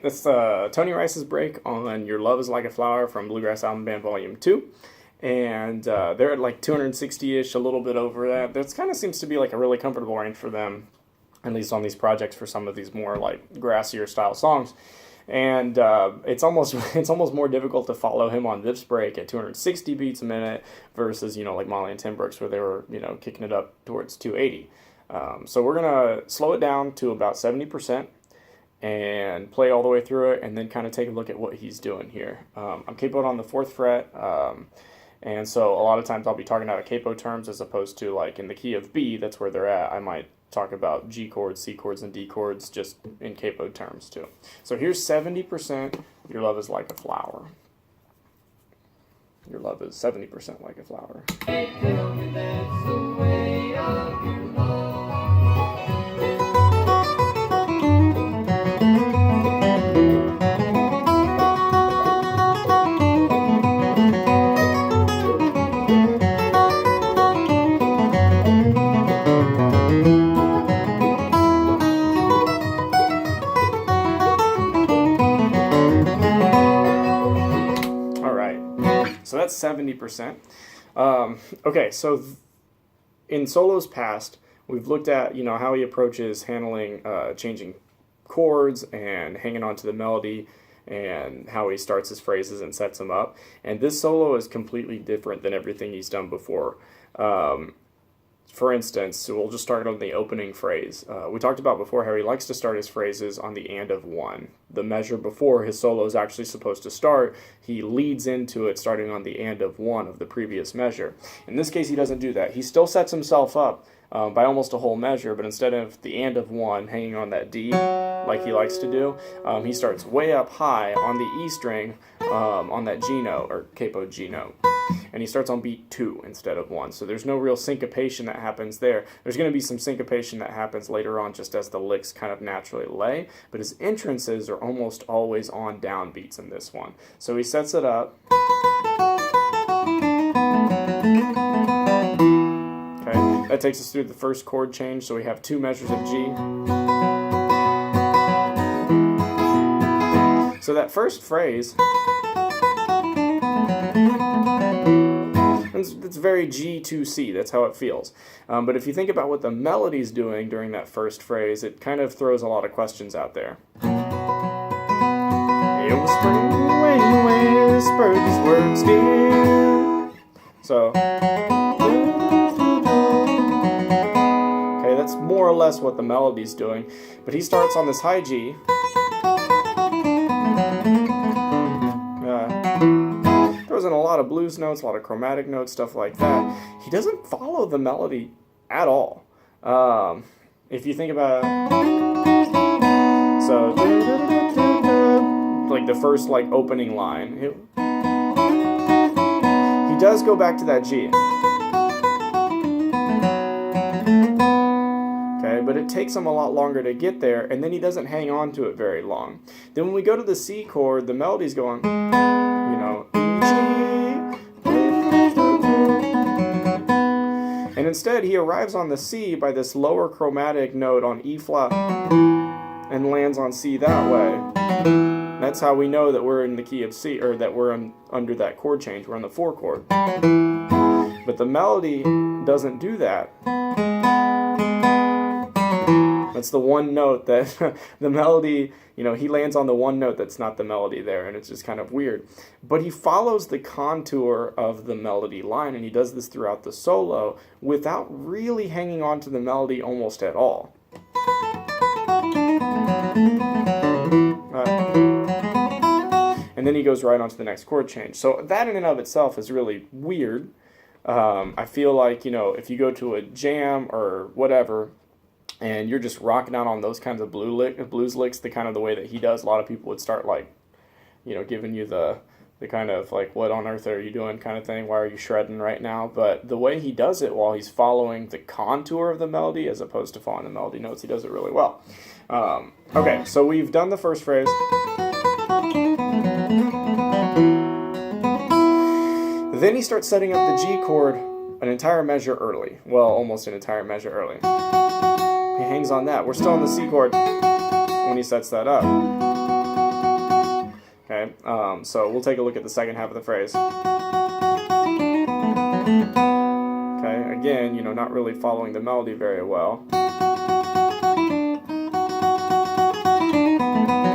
that's Tony Rice's break on Your Love is Like a Flower from Bluegrass Album Band Volume 2. And they're at like 260-ish, a little bit over that. That kind of seems to be like a really comfortable range for them, at least on these projects for some of these more like grassier style songs. And it's almost more difficult to follow him on this break at 260 beats a minute versus, you know, like Molly and Tim Brooks where they were, you know, kicking it up towards 280. So we're going to slow it down to about 70% and play all the way through it and then kind of take a look at what he's doing here. I'm capoed on the 4th fret, and so a lot of times I'll be talking out of capo terms as opposed to like in the key of B, that's where they're at. I might talk about G chords, C chords, and D chords just in capo terms too. So here's 70%, Your Love is Like a Flower. Your love is 70% like a flower. Tell me that's the way of your love. So that's 70%. Okay, so in solos past, we've looked at, you know, how he approaches handling changing chords and hanging on to the melody and how he starts his phrases and sets them up. And this solo is completely different than everything he's done before. For instance, so we'll just start on the opening phrase. We talked about before how he likes to start his phrases on the and of 1. The measure before his solo is actually supposed to start, he leads into it starting on the and of 1 of the previous measure. In this case, he doesn't do that. He still sets himself up by almost a whole measure, but instead of the and of 1 hanging on that D like he likes to do, he starts way up high on the E string on that G note, or capo G note. And he starts on beat 2 instead of 1. So there's no real syncopation that happens there. There's going to be some syncopation that happens later on just as the licks kind of naturally lay, but his entrances are almost always on downbeats in this one. So he sets it up. Okay, that takes us through the first chord change, so we have 2 measures of G. So that first phrase, it's very G to C, that's how it feels. But if you think about what the melody's doing during that first phrase, it kind of throws a lot of questions out there. It was spring when you whispered these words, dear. So, okay, that's more or less what the melody's doing. But he starts on this high G. Throws in a lot of blues notes, a lot of chromatic notes, stuff like that. He doesn't follow the melody at all. If you think about it, so like the first like opening line, he does go back to that G. Okay, but it takes him a lot longer to get there, and then he doesn't hang on to it very long. Then when we go to the C chord, the melody's going, you know, and instead he arrives on the C by this lower chromatic note on E flat and lands on C that way. That's how we know that we're in the key of C, or that we're under that chord change. We're on the 4 chord. But the melody doesn't do that. That's the one note that the melody, you know, he lands on the one note that's not the melody there, and it's just kind of weird. But he follows the contour of the melody line, and he does this throughout the solo without really hanging on to the melody almost at all. And then he goes right on to the next chord change. So that in and of itself is really weird. I feel like, you know, if you go to a jam or whatever, and you're just rocking out on those kinds of blues licks, the kind of the way that he does, a lot of people would start like, you know, giving you the kind of like, what on earth are you doing kind of thing, why are you shredding right now? But the way he does it while he's following the contour of the melody as opposed to following the melody notes, he does it really well. Okay, so we've done the first phrase. Then he starts setting up the G chord an entire measure early. Well, almost an entire measure early. He hangs on that. We're still on the C chord when he sets that up. So we'll take a look at the second half of the phrase. Okay, again, you know, not really following the melody very well.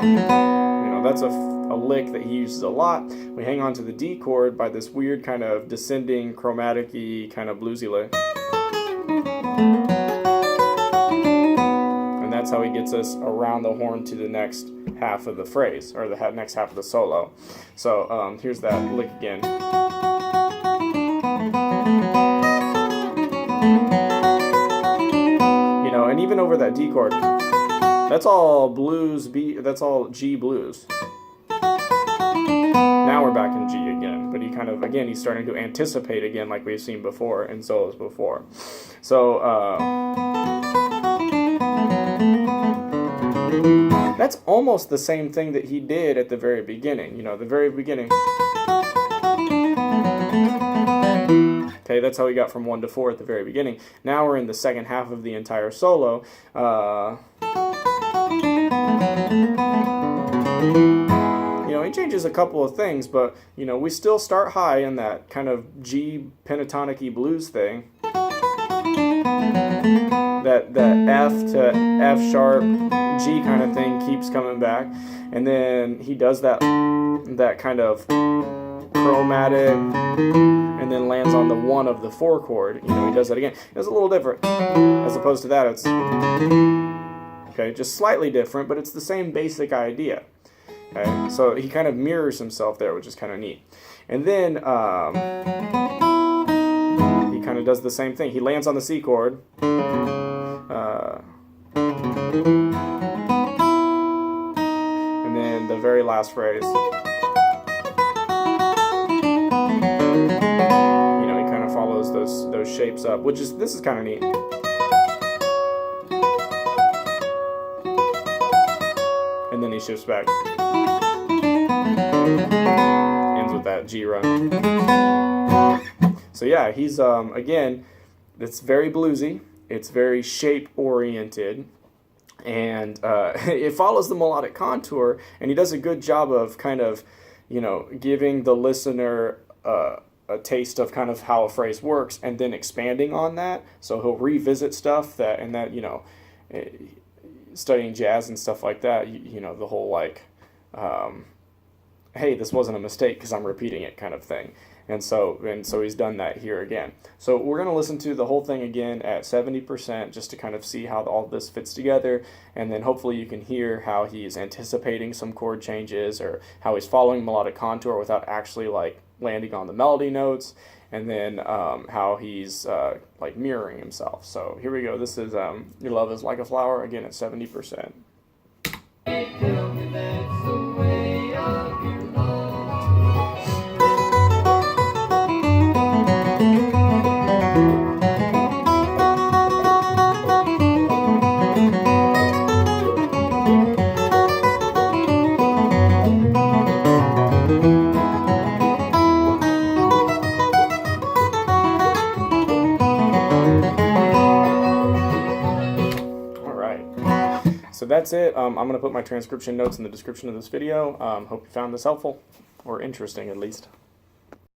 You know, that's a lick that he uses a lot. We hang on to the D chord by this weird kind of descending chromatic-y kind of bluesy lick. And that's how he gets us around the horn to the next half of the phrase, or the next half of the solo. So here's that lick again. You know, and even over that D chord, that's all blues that's all G blues. Now we're back in G again, but he kind of, again, he's starting to anticipate again like we've seen before in solos before. So that's almost the same thing that he did at the very beginning. You know, the very beginning. Okay, that's how he got from 1 to 4 at the very beginning. Now we're in the second half of the entire solo. You know, he changes a couple of things, but, you know, we still start high in that kind of G pentatonic-y blues thing. That F to F sharp G kind of thing keeps coming back, and then he does that kind of chromatic, and then lands on the 1 of the 4 chord. You know, he does that again. It's a little different as opposed to that. It's okay, just slightly different, but it's the same basic idea. Okay, so he kind of mirrors himself there, which is kind of neat. And then he kind of does the same thing. He lands on the C chord. And then the very last phrase. You know, he kind of follows those shapes up, this is kind of neat. And then he shifts back. Ends with that G run. So yeah, he's again, it's very bluesy, it's very shape oriented, and it follows the melodic contour, and he does a good job of kind of, you know, giving the listener a taste of kind of how a phrase works, and then expanding on that. So he'll revisit stuff that, you know, studying jazz and stuff like that, you know, the whole like, hey, this wasn't a mistake because I'm repeating it kind of thing. And so he's done that here again. So we're going to listen to the whole thing again at 70% just to kind of see how all this fits together, and then hopefully you can hear how he's anticipating some chord changes, or how he's following melodic contour without actually like landing on the melody notes, and then how he's like mirroring himself. So here we go. This is Your Love Is Like a Flower, again at 70%. Tell me that's the way of your love. So that's it. I'm going to put my transcription notes in the description of this video. Hope you found this helpful, or interesting at least.